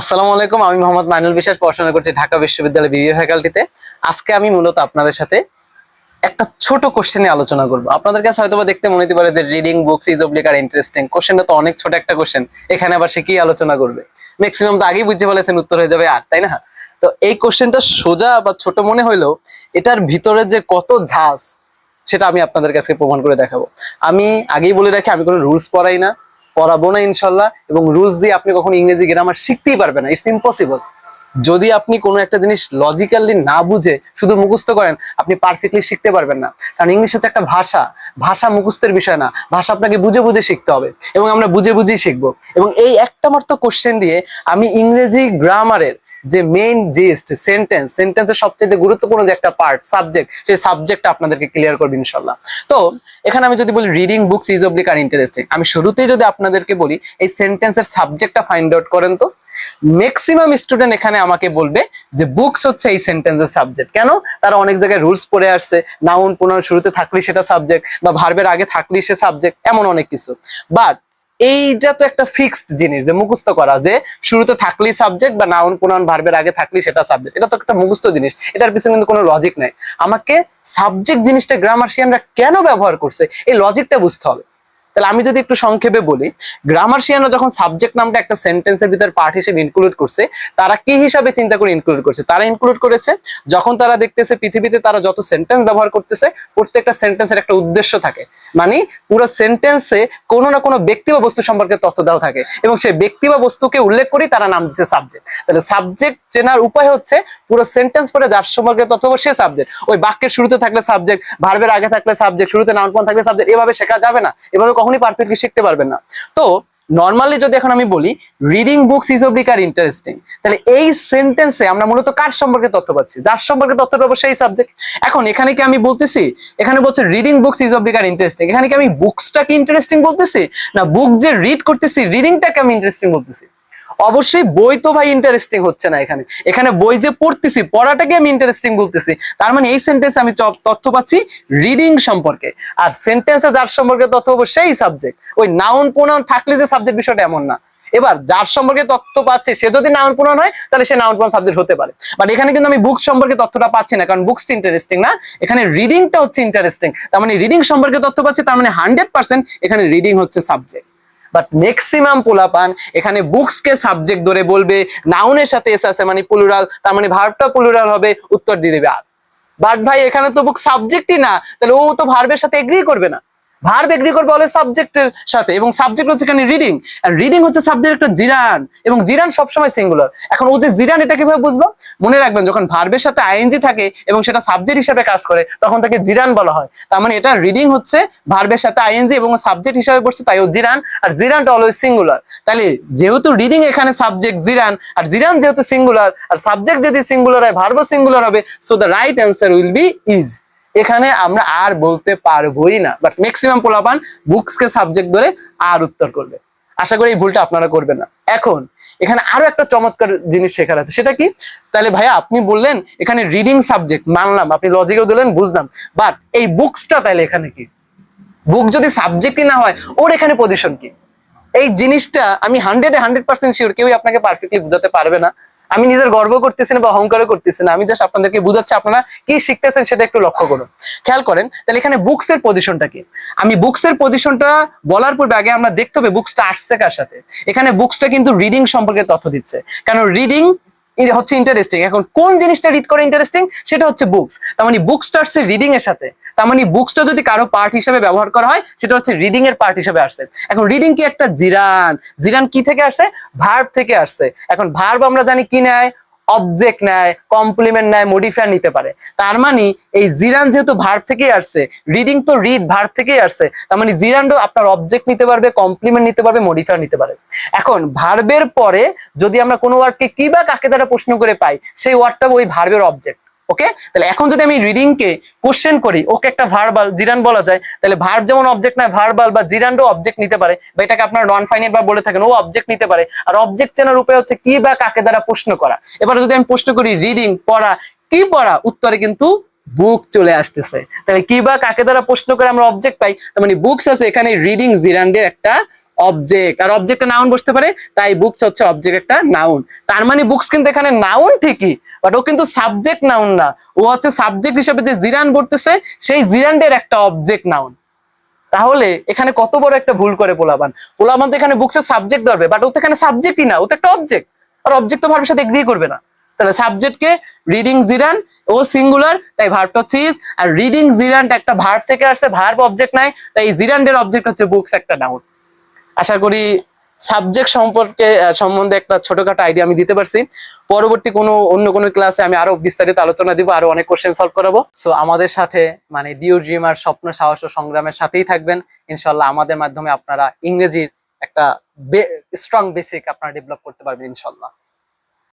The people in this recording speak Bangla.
আসসালামু আলাইকুম, আমি মোহাম্মদ মাইনুল বিশ্বাস, পড়াশোনা করছি ঢাকা বিশ্ববিদ্যালয় বিবিএ ফ্যাকাল্টিতে। আজকে আমি মূলত আপনাদের সাথে একটা ছোট কোশ্চেন নিয়ে আলোচনা করব। আপনাদের কাছে হয়তো দেখতে মনে হতে পারে যে reading books is oblique or interesting, কোশ্চেনটা তো অনেক ছোট একটা কোশ্চেন, এখানে আবার সে কি আলোচনা করবে? ম্যাক্সিমাম তো আগেই বুঝতে ফেলেছেন উত্তর হয়ে যাবে আর, তাই না? তো এই কোশ্চেনটা সোজা বা ছোট মনে হইলেও এটার ভিতরে যে কত ঝাঁজ সেটা আমি আপনাদের কাছে প্রমাণ করে দেখাবো। আমি আগেই বলে রাখি, আমি কোনো রুলস পড়াই না, পড়াবো না ইনশাল্লাহ। এবং রুলস দিয়ে আপনি কখনো ইংরেজি গ্রামার শিখতেই পারবেন না, ইটস ইম্পসিবল। যদি আপনি কোনো একটা জিনিস লজিক্যালি না বুঝে শুধু মুখস্থ করেন, আপনি পারফেক্টলি শিখতে পারবেন না। কারণ ইংলিশ হচ্ছে একটা ভাষা, ভাষা মুখস্থের বিষয় না, ভাষা আপনাকে বুঝে বুঝে শিখতে হবে এবং আমরা বুঝে বুঝেই শিখবো। এবং এই একটা মাত্র কোশ্চেন দিয়ে আমি ইংরেজি গ্রামারের যে মেইন জিস্ট, সেন্টেন্সের সবচেয়ে গুরুত্বপূর্ণ যে একটা পার্ট সাবজেক্ট, সেই সাবজেক্টটা আপনাদেরকে ক্লিয়ার করবে ইনশাল্লাহ। তো এখানে আমি যদি বলি reading books is oblique or interesting, আমি শুরুতেই যদি আপনাদেরকে বলি এই সেন্টেন্সের সাবজেক্টটা ফাইন্ড আউট করেন, তো ম্যাক্সিমাম স্টুডেন্ট এখানে আমাকে বলবে যে বুকস হচ্ছে এই সেন্টেন্সের সাবজেক্ট। কেন? তারা অনেক জায়গায় রুলস পড়ে আসছে, নাউন প্রোনাউন শুরুতে থাকলেই সেটা সাবজেক্ট, বা ভার্বের আগে থাকলেই সে সাবজেক্ট, এমন অনেক কিছু। বাট এইটা তো একটা ফিক্সড জিনিস যে মুখস্থ করা, যে শুরুতে থাকলেই সাবজেক্ট বা নাউন প্রোনাউন ভার্বের আগে থাকলেই সেটা সাবজেক্ট, এটা তো একটা মুখস্থ জিনিস, এটার পিছনে কিন্তু কোনো লজিক নাই। আমাকে সাবজেক্ট জিনিসটা গ্রামারশিয়ানরা কেন ব্যবহার করছে এই লজিকটা বুঝতে হবে। তাহলে আমি যদি একটু সংক্ষেপে বলি, গ্রামারশিয়ানরা যখন সাবজেক্ট নামটা একটা সেন্টেন্সের ভিতর পার্ট হিসেবে ইনক্লুড করছে, তারা কি হিসাবে চিন্তা করে ইনক্লুড করছে? তারা ইনক্লুড করেছে যখন তারা দেখতেছে পৃথিবীতে তারা যত সেন্টেন্স ব্যবহার করতেছে, প্রত্যেকটা সেন্টেন্সের একটা উদ্দেশ্য থাকে, মানে পুরো সেন্টেন্সে কোনো না কোনো ব্যক্তি বা বস্তু সম্পর্কে তথ্য দেওয়া থাকে, এবং সেই ব্যক্তি বা বস্তুকে উল্লেখ করেই তারা নাম দিচ্ছে সাবজেক্ট। তাহলে সাবজেক্ট চেনার উপায় হচ্ছে পুরো সেন্টেন্স পড়ে যার সম্পর্কে তথ্য সে সাবজেক্ট। ওই বাক্যের শুরুতে থাকলে সাবজেক্ট, ভার্বের আগে থাকলে সাবজেক্ট, শুরুতে নাউন প্রনাউন থাকলে সাবজেক্ট, এভাবে শেখা যাবে না, এভাবে কখনোই পারফেক্টলি শিখতে পারবেন না। তো নর্মালি যদি এখন আমি বলি reading books is oblique or interesting, তাহলে এই সেন্টেন্সে আমরা মূলত কার সম্পর্কে তথ্য পাচ্ছি? যার সম্পর্কে তথ্য পাবো সেই সাবজেক্ট। এখন এখানে কি আমি বলতেছি, এখানে বলছে reading books is oblique or interesting, এখানে কি আমি বুকসটাকে ইন্টারেস্টিং বলতেছি, না বুক যে রিড করতেছি রিডিংটাকে আমি ইন্টারেস্টিং বলতেছি? অবশ্যই বই তো ভাই ইন্টারেস্টিং হচ্ছে না, এখানে এখানে বই যে পড়তেছি পড়াটাকে আমি ইন্টারেস্টিং বলতেছি। তার মানে এই সেন্টেন্সে আমি তথ্য পাচ্ছি রিডিং সম্পর্কে, আর সেন্টেন্সে যার সম্পর্কে তথ্য পাবো সেই সাবজেক্ট। ওই নাউন প্রোনাউন থাকলে যে সাবজেক্ট, বিষয়টা এমন না। এবার যার সম্পর্কে তথ্য পাচ্ছে সে যদি নাউন প্রোনাউন হয় তাহলে সে নাউন প্রোনাউন সাবজেক্ট হতে পারে। বাট এখানে কিন্তু আমি বুকস সম্পর্কে তথ্যটা পাচ্ছি না, কারণ বুকস ইন্টারেস্টিং না, এখানে রিডিংটা হচ্ছে ইন্টারেস্টিং। তার মানে রিডিং সম্পর্কে তথ্য পাচ্ছি, তার মানে 100% এখানে রিডিং হচ্ছে সাবজেক্ট। বাট ম্যাক্সিমাম পোলাপান এখানে বুকস কে সাবজেক্ট ধরে বলবে, নাউনের সাথে এস আছে মানে প্লুরাল, তার মানে ভার্বটা প্লুরাল হবে, উত্তর দিয়ে দেবে আর। বাট ভাই এখানে তো বুক সাবজেক্টই না, তাহলে ও তো ভার্বের সাথে এগ্রি করবে না, ভার্ব এগ্রি করবে হলে সাবজেক্টের সাথে, এবং সাবজেক্ট হচ্ছে এখানে রিডিং, আর রিডিং হচ্ছে সাবজেক্ট একটা জিরান, এবং জিরান সবসময় সিঙ্গুলার। এখন ও যে জিরান, এটা কিভাবে বুঝবো? মনে রাখবেন, যখন ভার্বের সাথে আইএনজি থাকে এবং সেটা সাবজেক্ট হিসেবে কাজ করে তখন তাকে জিরান বলা হয়। তার মানে এটা রিডিং হচ্ছে ভার্বের সাথে আইএনজি এবং সাবজেক্ট হিসেবে পড়ছে, তাই ও জিরান, আর জিরানটা অলওয়েজ সিঙ্গুলার। তাহলে যেহেতু রিডিং এখানে সাবজেক্ট জিরান, আর জিরান যেহেতু সিঙ্গুলার, আর সাবজেক্ট যদি সিঙ্গুলার হয় ভার্বও সিঙ্গুলার হবে, so the right answer will be is. এখানে আমরা আর বলতে পারবোই না। বাট ম্যাক্সিমাম পোলাপান বুকসকে সাবজেক্ট ধরে আর উত্তর করবে। আশা করি এই ভুলটা আপনারা করবেন না। এখন এখানে আরো একটা চমৎকার জিনিস শেখার আছে, সেটা কি? তাহলে ভাইয়া আপনি বললেন এখানে রিডিং সাবজেক্ট, মানলাম, আপনি লজিকেও দিলেন, বুঝলাম, বাট এই বুকসটা তাহলে এখানে কি? বুক যদি সাবজেক্টই না হয়, ওর এখানে পজিশন কি? এই জিনিসটা আমি 100% শিওর কেউই আপনাকে পারফেক্টলি বুঝাতে পারবে না। আমি নিজের গর্ব করতেছি না বা অহংকারও করতেছি না, আমি জাস্ট আপনাদেরকে বুঝাচ্ছি, আপনারা কি শিখতেছেন সেটা একটু লক্ষ্য করুন, খেয়াল করেন। তাহলে এখানে বুকস এর পজিশনটা কি? আমি বুকস এর পজিশনটা বলার পূর্বে আগে আমরা দেখতে হবে বুকসটা আসছে কার সাথে। এখানে বুকসটা কিন্তু রিডিং সম্পর্কে তথ্য দিচ্ছে, কারণ রিডিং হচ্ছে ইন্টারেস্টিং। এখন কোন জিনিসটা রিড করে ইন্টারেস্টিং? সেটা হচ্ছে বুকস। তার মানে বুকসটা আসছে রিডিং এর সাথে, তার মানে বুকসটা যদি কারো পার্ট হিসেবে ব্যবহার করা হয় সেটা হচ্ছে রিডিং এর পার্ট হিসেবে আসছে। এখন রিডিং কি একটা জিরান, জিরান কি থেকে আসছে? ভার্ব থেকে আসছে। এখন ভার্ব আমরা জানি কি নেয়, অবজেক্ট নেয়, কমপ্লিমেন্ট নেয়, মডিফায়ার নিতে পারে। তার মানে এই জিরান যেহেতু ভার্ব থেকেই আসছে, রিডিং তো রিড ভার্ব থেকেই আসছে, তার মানে জিরানও আপনার অবজেক্ট নিতে পারবে, কমপ্লিমেন্ট নিতে পারবে, মডিফায়ার নিতে পারে। এখন ভার্বের পরে যদি আমরা কোনো ওয়ার্ডকে কি বা কাকে দ্বারা প্রশ্ন করে পাই, সেই ওয়ার্ডটা ওই ভার্বের অবজেক্ট। ওকে, তাহলে এখন যদি আমি রিডিং কে কোশ্চেন করি, ওকে একটা ভার্বাল জিরান বলা যায়, তাহলে ভার্ব যেমন অবজেক্ট নয়, ভার্বাল বা জিরান্ডও অবজেক্ট নিতে পারে, বা এটাকে আপনারা নন ফাইনাইট বা বলে থাকেন, ও অবজেক্ট নিতে পারে। আর অবজেক্ট চেনার উপায় হচ্ছে কি বা কাকে দ্বারা প্রশ্ন করা। এবার যদি আমি প্রশ্ন করি রিডিং পড়া, কি পড়া, উত্তরে কিন্তু বুক চলে আসতেছে। তাহলে কি বা কাকে দ্বারা প্রশ্ন করে আমরা অবজেক্ট পাই, তার মানে বুকস আছে, এখানে রিডিং জিরান্ডের একটা অবজেক্ট, আর অবজেক্ট নাউন বসতে পারে, তাই বুকস হচ্ছে অবজেক্ট একটা নাউন। তার মানে বুকস কিন্তু এখানে নাউন ঠিকই, বাট ও কিন্তু সাবজেক্ট নাউন না, ও হচ্ছে সাবজেক্ট হিসেবে যে জিরান বলতেছে সেই জিরান্ডের একটা অবজেক্ট নাউন। তাহলে এখানে কত বড় একটা ভুল করে পোলাপান। পোলাপান তো এখানে বুকসের সাবজেক্ট ধরবে, বাট ও তো এখানে সাবজেক্টই না, ও তো একটা অবজেক্ট, আর অবজেক্ট তো ভার্বের সাথে এগ্রি করবে না। তাহলে সাবজেক্টকে রিডিং জিরান, ও সিঙ্গুলার, তাই ভার্বটা হচ্ছে ইজ, আর রিডিং জিরান্ট একটা ভার্ব থেকে আসছে, ভার্ব অবজেক্ট নাই, তাই জিরান্ডের অবজেক্ট হচ্ছে বুকস একটা নাউন। আশা করি সাবজেক্ট সম্বন্ধে একটা ছোটখাটো আইডিয়া আমি দিতে পারছি। পরবর্তী অন্য কোনো ক্লাসে আমি আরো বিস্তারিত আলোচনা দিব, আরো অনেক কোশ্চেন সলভ করাবো। সো আমাদের সাথে মানে ডিউ ড্রিমার স্বপ্ন সাহস ও সংগ্রামের সাথেই থাকবেন ইনশাল্লাহ। আমাদের মাধ্যমে আপনারা ইংরেজির একটা স্ট্রং বেসিক আপনারা ডেভেলপ করতে পারবেন ইনশাল্লাহ।